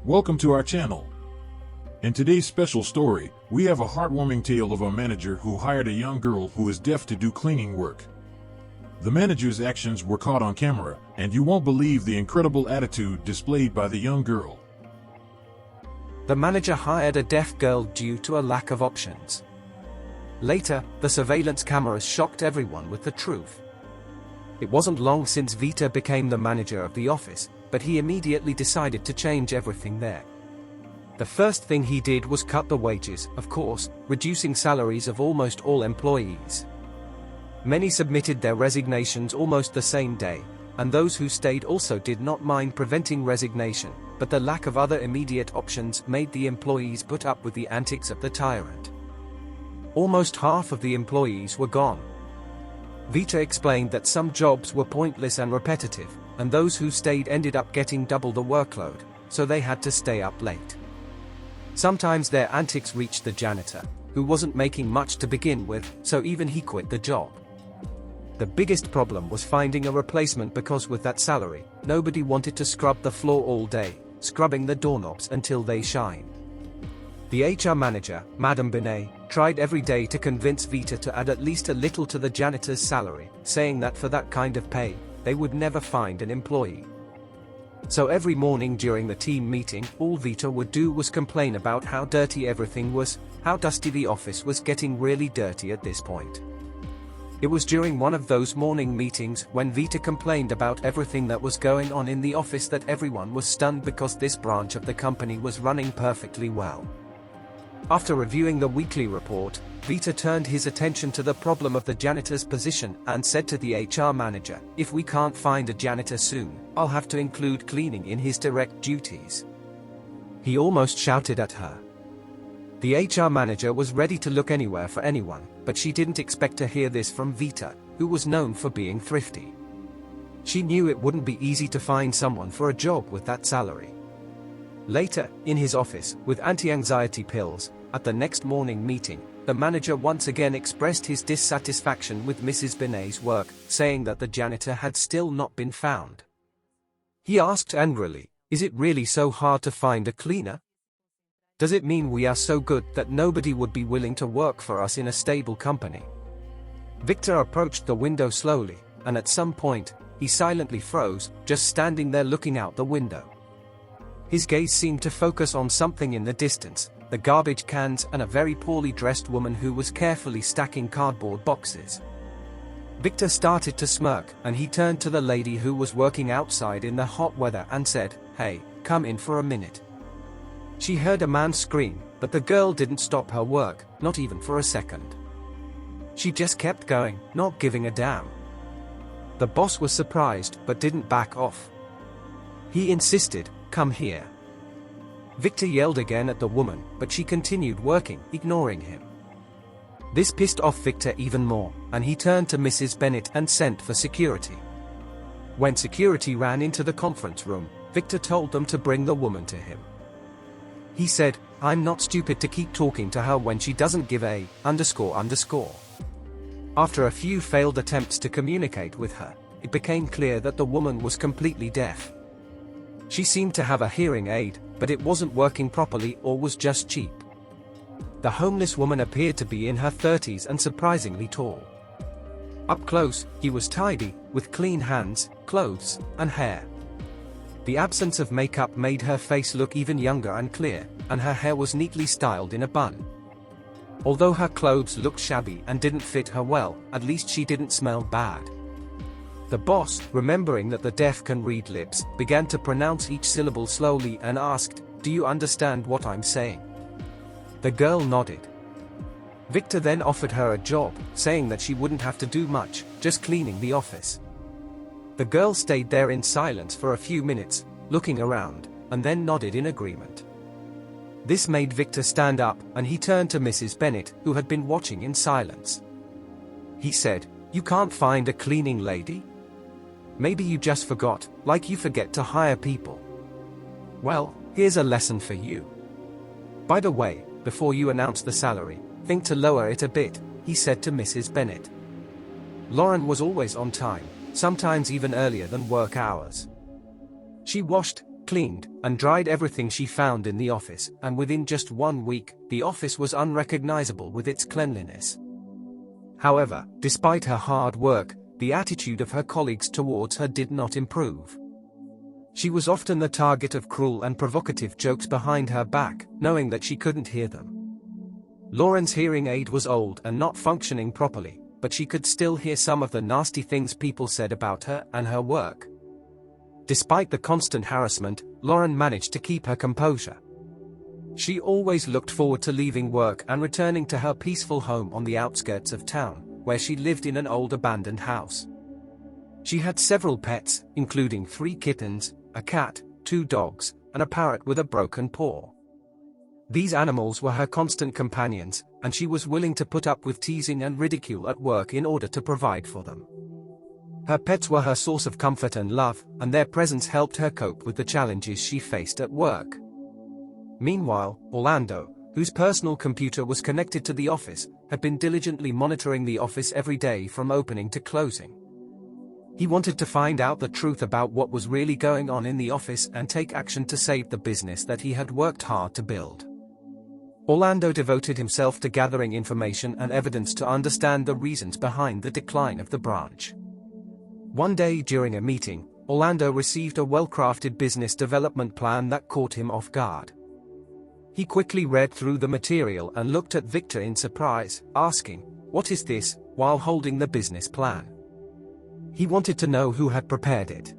Welcome to our channel. In today's special story, we have a heartwarming tale of a manager who hired a young girl who is deaf to do cleaning work. The manager's actions were caught on camera, and you won't believe the incredible attitude displayed by the young girl. The manager hired a deaf girl due to a lack of options. Later, the surveillance cameras shocked everyone with the truth. It wasn't long since Vita became the manager of the office, but he immediately decided to change everything there. The first thing he did was cut the wages, of course, reducing salaries of almost all employees. Many submitted their resignations almost the same day, and those who stayed also did not mind preventing resignation, but the lack of other immediate options made the employees put up with the antics of the tyrant. Almost half of the employees were gone. Vita explained that some jobs were pointless and repetitive, and those who stayed ended up getting double the workload, so they had to stay up late. Sometimes their antics reached the janitor, who wasn't making much to begin with, so even he quit the job. The biggest problem was finding a replacement because with that salary, nobody wanted to scrub the floor all day, scrubbing the doorknobs until they shine. The HR manager, Madame Binet, tried every day to convince Vita to add at least a little to the janitor's salary, saying that for that kind of pay, they would never find an employee. So every morning during the team meeting, all Vita would do was complain about how dirty everything was, how dusty the office was getting really dirty at this point. It was during one of those morning meetings when Vita complained about everything that was going on in the office that everyone was stunned because this branch of the company was running perfectly well. After reviewing the weekly report, Vita turned his attention to the problem of the janitor's position and said to the HR manager, "If we can't find a janitor soon, I'll have to include cleaning in his direct duties." He almost shouted at her. The HR manager was ready to look anywhere for anyone, but she didn't expect to hear this from Vita, who was known for being thrifty. She knew it wouldn't be easy to find someone for a job with that salary. Later, in his office, with anti-anxiety pills, at the next morning meeting, the manager once again expressed his dissatisfaction with Mrs. Binet's work, saying that the janitor had still not been found. He asked angrily, "Is it really so hard to find a cleaner? Does it mean we are so good that nobody would be willing to work for us in a stable company?" Victor approached the window slowly, and at some point, he silently froze, just standing there looking out the window. His gaze seemed to focus on something in the distance, the garbage cans and a very poorly dressed woman who was carefully stacking cardboard boxes. Victor started to smirk, and he turned to the lady who was working outside in the hot weather and said, "Hey, come in for a minute." She heard a man scream, but the girl didn't stop her work, not even for a second. She just kept going, not giving a damn. The boss was surprised, but didn't back off. He insisted, "Come here." Victor yelled again at the woman, but she continued working, ignoring him. This pissed off Victor even more, and he turned to Mrs. Bennet and sent for security. When security ran into the conference room, Victor told them to bring the woman to him. He said, "I'm not stupid to keep talking to her when she doesn't give a ___." After a few failed attempts to communicate with her, it became clear that the woman was completely deaf. She seemed to have a hearing aid, but it wasn't working properly or was just cheap. The homeless woman appeared to be in her 30s and surprisingly tall. Up close, he was tidy, with clean hands, clothes, and hair. The absence of makeup made her face look even younger and clear, and her hair was neatly styled in a bun. Although her clothes looked shabby and didn't fit her well, at least she didn't smell bad. The boss, remembering that the deaf can read lips, began to pronounce each syllable slowly and asked, "Do you understand what I'm saying?" The girl nodded. Victor then offered her a job, saying that she wouldn't have to do much, just cleaning the office. The girl stayed there in silence for a few minutes, looking around, and then nodded in agreement. This made Victor stand up, and he turned to Mrs. Bennet, who had been watching in silence. He said, "You can't find a cleaning lady? Maybe you just forgot, like you forget to hire people. Well, here's a lesson for you. By the way, before you announce the salary, think to lower it a bit," he said to Mrs. Bennet. Lauren was always on time, sometimes even earlier than work hours. She washed, cleaned, and dried everything she found in the office, and within just 1 week, the office was unrecognizable with its cleanliness. However, despite her hard work, the attitude of her colleagues towards her did not improve. She was often the target of cruel and provocative jokes behind her back, knowing that she couldn't hear them. Lauren's hearing aid was old and not functioning properly, but she could still hear some of the nasty things people said about her and her work. Despite the constant harassment, Lauren managed to keep her composure. She always looked forward to leaving work and returning to her peaceful home on the outskirts of town, where she lived in an old abandoned house. She had several pets, including 3 kittens, a cat, 2 dogs, and a parrot with a broken paw. These animals were her constant companions, and she was willing to put up with teasing and ridicule at work in order to provide for them. Her pets were her source of comfort and love, and their presence helped her cope with the challenges she faced at work. Meanwhile, Orlando, whose personal computer was connected to the office, had been diligently monitoring the office every day from opening to closing. He wanted to find out the truth about what was really going on in the office and take action to save the business that he had worked hard to build. Orlando devoted himself to gathering information and evidence to understand the reasons behind the decline of the branch. One day during a meeting, Orlando received a well-crafted business development plan that caught him off guard. He quickly read through the material and looked at Victor in surprise, asking, "What is this?" while holding the business plan. He wanted to know who had prepared it.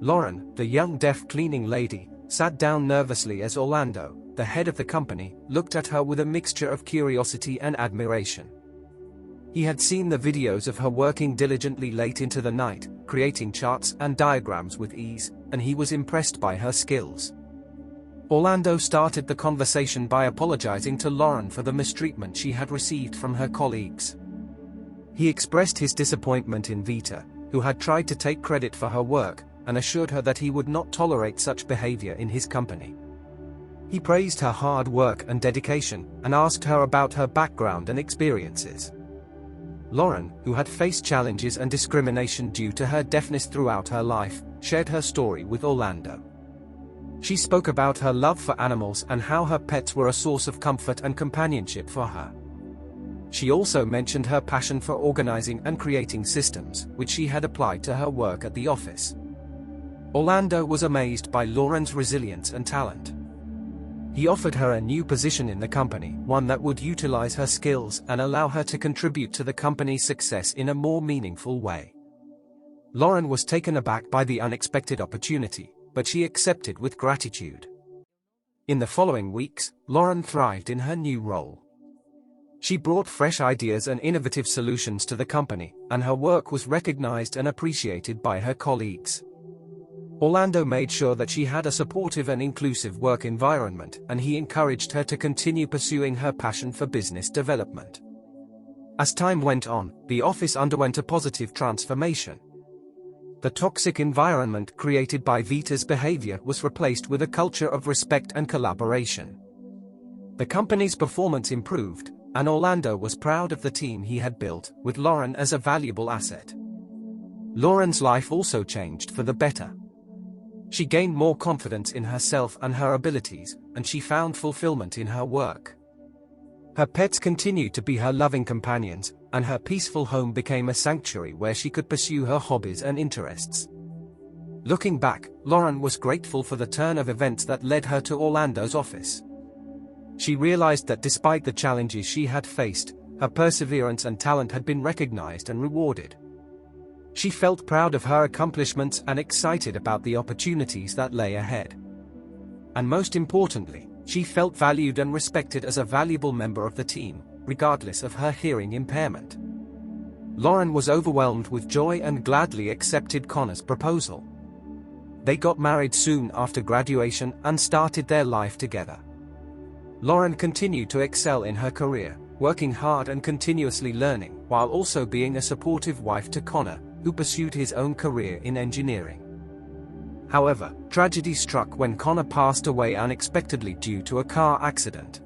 Lauren, the young deaf cleaning lady, sat down nervously as Orlando, the head of the company, looked at her with a mixture of curiosity and admiration. He had seen the videos of her working diligently late into the night, creating charts and diagrams with ease, and he was impressed by her skills. Orlando started the conversation by apologizing to Lauren for the mistreatment she had received from her colleagues. He expressed his disappointment in Vita, who had tried to take credit for her work, and assured her that he would not tolerate such behavior in his company. He praised her hard work and dedication, and asked her about her background and experiences. Lauren, who had faced challenges and discrimination due to her deafness throughout her life, shared her story with Orlando. She spoke about her love for animals and how her pets were a source of comfort and companionship for her. She also mentioned her passion for organizing and creating systems, which she had applied to her work at the office. Orlando was amazed by Lauren's resilience and talent. He offered her a new position in the company, one that would utilize her skills and allow her to contribute to the company's success in a more meaningful way. Lauren was taken aback by the unexpected opportunity, but she accepted with gratitude. In the following weeks, Lauren thrived in her new role. She brought fresh ideas and innovative solutions to the company, and her work was recognized and appreciated by her colleagues. Orlando made sure that she had a supportive and inclusive work environment, and he encouraged her to continue pursuing her passion for business development. As time went on, the office underwent a positive transformation. The toxic environment created by Vita's behavior was replaced with a culture of respect and collaboration. The company's performance improved, and Orlando was proud of the team he had built, with Lauren as a valuable asset. Lauren's life also changed for the better. She gained more confidence in herself and her abilities, and she found fulfillment in her work. Her pets continued to be her loving companions, and her peaceful home became a sanctuary where she could pursue her hobbies and interests. Looking back, Lauren was grateful for the turn of events that led her to Orlando's office. She realized that despite the challenges she had faced, her perseverance and talent had been recognized and rewarded. She felt proud of her accomplishments and excited about the opportunities that lay ahead. And most importantly, she felt valued and respected as a valuable member of the team, regardless of her hearing impairment. Lauren was overwhelmed with joy and gladly accepted Connor's proposal. They got married soon after graduation and started their life together. Lauren continued to excel in her career, working hard and continuously learning, while also being a supportive wife to Connor, who pursued his own career in engineering. However, tragedy struck when Connor passed away unexpectedly due to a car accident.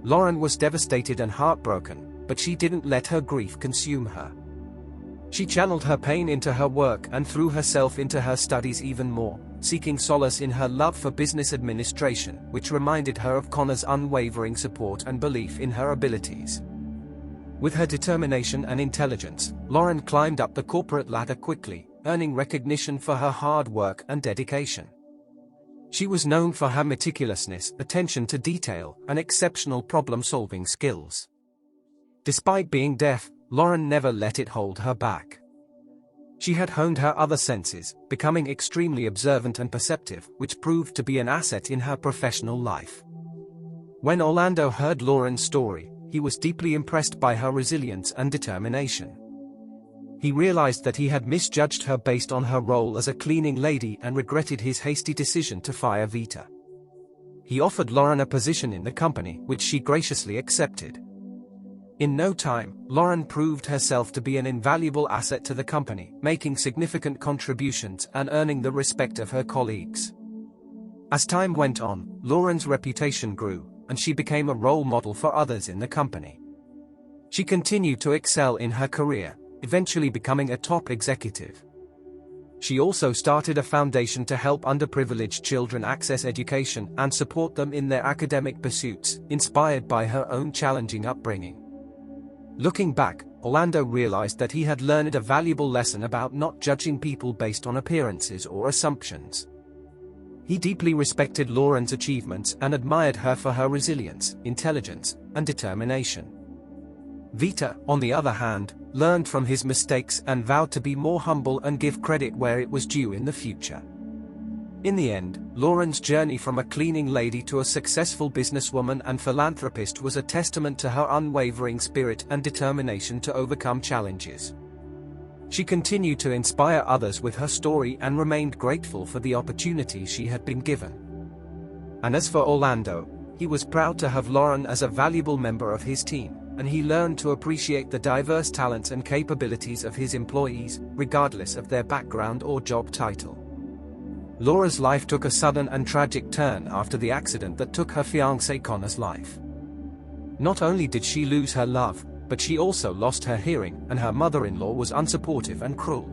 Lauren was devastated and heartbroken, but she didn't let her grief consume her. She channeled her pain into her work and threw herself into her studies even more, seeking solace in her love for business administration, which reminded her of Connor's unwavering support and belief in her abilities. With her determination and intelligence, Lauren climbed up the corporate ladder quickly, earning recognition for her hard work and dedication. She was known for her meticulousness, attention to detail, and exceptional problem-solving skills. Despite being deaf, Lauren never let it hold her back. She had honed her other senses, becoming extremely observant and perceptive, which proved to be an asset in her professional life. When Orlando heard Lauren's story, he was deeply impressed by her resilience and determination. He realized that he had misjudged her based on her role as a cleaning lady and regretted his hasty decision to fire Vita. He offered Lauren a position in the company, which she graciously accepted. In no time, Lauren proved herself to be an invaluable asset to the company, making significant contributions and earning the respect of her colleagues. As time went on, Lauren's reputation grew, and she became a role model for others in the company. She continued to excel in her career, eventually becoming a top executive. She also started a foundation to help underprivileged children access education and support them in their academic pursuits, inspired by her own challenging upbringing. Looking back, Orlando realized that he had learned a valuable lesson about not judging people based on appearances or assumptions. He deeply respected Lauren's achievements and admired her for her resilience, intelligence, and determination. Vita, on the other hand, learned from his mistakes and vowed to be more humble and give credit where it was due in the future. In the end, Lauren's journey from a cleaning lady to a successful businesswoman and philanthropist was a testament to her unwavering spirit and determination to overcome challenges. She continued to inspire others with her story and remained grateful for the opportunity she had been given. And as for Orlando, he was proud to have Lauren as a valuable member of his team, and he learned to appreciate the diverse talents and capabilities of his employees, regardless of their background or job title. Laura's life took a sudden and tragic turn after the accident that took her fiancé Connor's life. Not only did she lose her love, but she also lost her hearing, and her mother-in-law was unsupportive and cruel.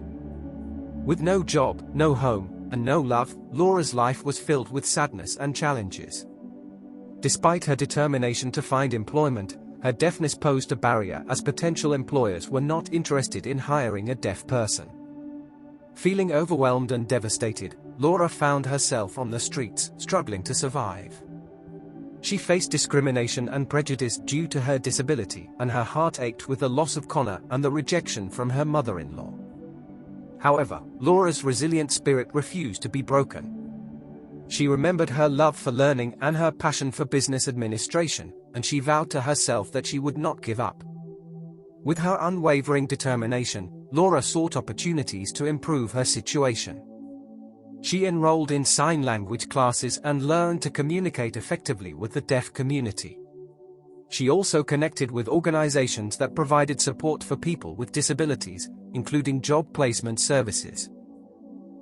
With no job, no home, and no love, Laura's life was filled with sadness and challenges. Despite her determination to find employment, her deafness posed a barrier as potential employers were not interested in hiring a deaf person. Feeling overwhelmed and devastated, Laura found herself on the streets, struggling to survive. She faced discrimination and prejudice due to her disability, and her heart ached with the loss of Connor and the rejection from her mother-in-law. However, Laura's resilient spirit refused to be broken. She remembered her love for learning and her passion for business administration, and she vowed to herself that she would not give up. With her unwavering determination, Laura sought opportunities to improve her situation. She enrolled in sign language classes and learned to communicate effectively with the deaf community. She also connected with organizations that provided support for people with disabilities, including job placement services.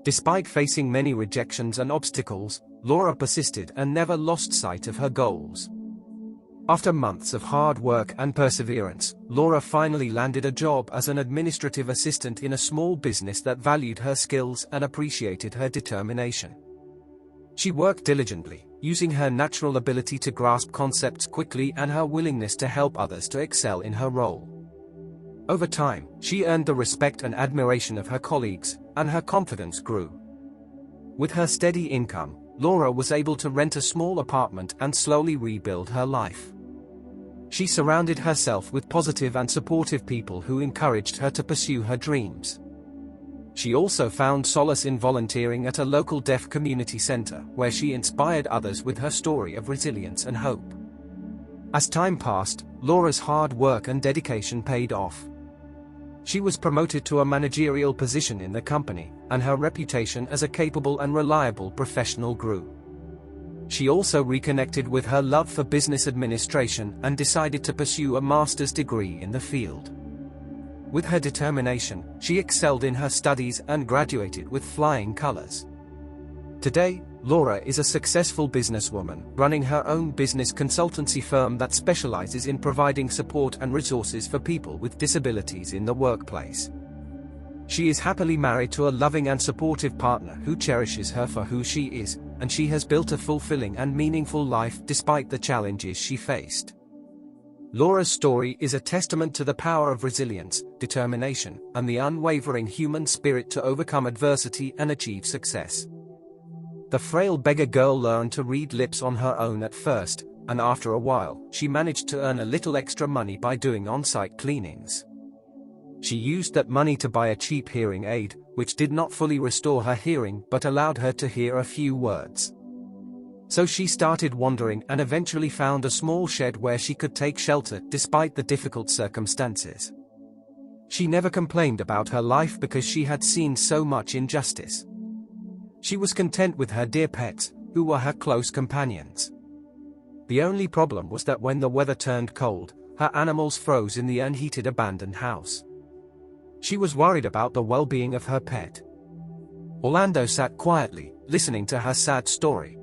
Despite facing many rejections and obstacles, Laura persisted and never lost sight of her goals. After months of hard work and perseverance, Laura finally landed a job as an administrative assistant in a small business that valued her skills and appreciated her determination. She worked diligently, using her natural ability to grasp concepts quickly and her willingness to help others to excel in her role. Over time, she earned the respect and admiration of her colleagues, and her confidence grew. With her steady income, Laura was able to rent a small apartment and slowly rebuild her life. She surrounded herself with positive and supportive people who encouraged her to pursue her dreams. She also found solace in volunteering at a local deaf community center, where she inspired others with her story of resilience and hope. As time passed, Laura's hard work and dedication paid off. She was promoted to a managerial position in the company, and her reputation as a capable and reliable professional grew. She also reconnected with her love for business administration and decided to pursue a master's degree in the field. With her determination, she excelled in her studies and graduated with flying colors. Today, Laura is a successful businesswoman, running her own business consultancy firm that specializes in providing support and resources for people with disabilities in the workplace. She is happily married to a loving and supportive partner who cherishes her for who she is, and she has built a fulfilling and meaningful life despite the challenges she faced. Laura's story is a testament to the power of resilience, determination, and the unwavering human spirit to overcome adversity and achieve success. The frail beggar girl learned to read lips on her own at first, and after a while, she managed to earn a little extra money by doing on-site cleanings. She used that money to buy a cheap hearing aid, which did not fully restore her hearing but allowed her to hear a few words. So she started wandering and eventually found a small shed where she could take shelter despite the difficult circumstances. She never complained about her life because she had seen so much injustice. She was content with her dear pets, who were her close companions. The only problem was that when the weather turned cold, her animals froze in the unheated abandoned house. She was worried about the well-being of her pet. Orlando sat quietly, listening to her sad story.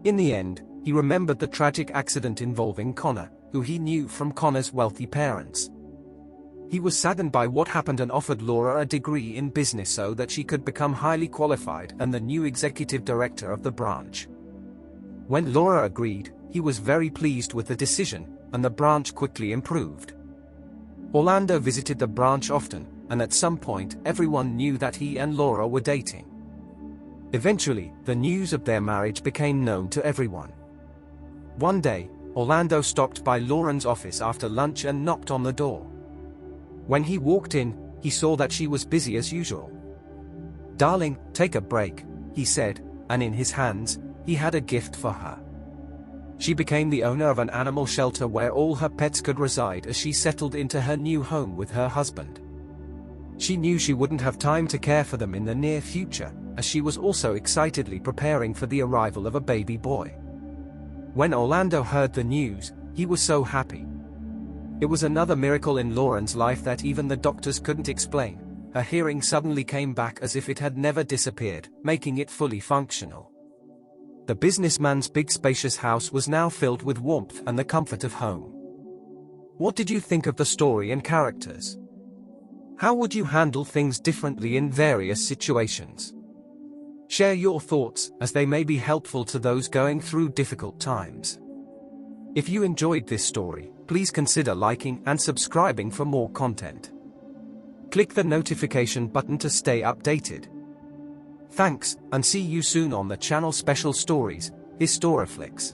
In the end, he remembered the tragic accident involving Connor, who he knew from Connor's wealthy parents. He was saddened by what happened and offered Laura a degree in business so that she could become highly qualified and the new executive director of the branch. When Laura agreed, he was very pleased with the decision, and the branch quickly improved. Orlando visited the branch often, and at some point everyone knew that he and Laura were dating. Eventually, the news of their marriage became known to everyone. One day, Orlando stopped by Lauren's office after lunch and knocked on the door. When he walked in, he saw that she was busy as usual. "Darling, take a break," he said, and in his hands, he had a gift for her. She became the owner of an animal shelter where all her pets could reside as she settled into her new home with her husband. She knew she wouldn't have time to care for them in the near future, as she was also excitedly preparing for the arrival of a baby boy. When Orlando heard the news, he was so happy. It was another miracle in Lauren's life that even the doctors couldn't explain. Her hearing suddenly came back as if it had never disappeared, making it fully functional. The businessman's big spacious house was now filled with warmth and the comfort of home. What did you think of the story and characters? How would you handle things differently in various situations? Share your thoughts, as they may be helpful to those going through difficult times. If you enjoyed this story, please consider liking and subscribing for more content. Click the notification button to stay updated. Thanks, and see you soon on the channel Special Stories, Historiflix.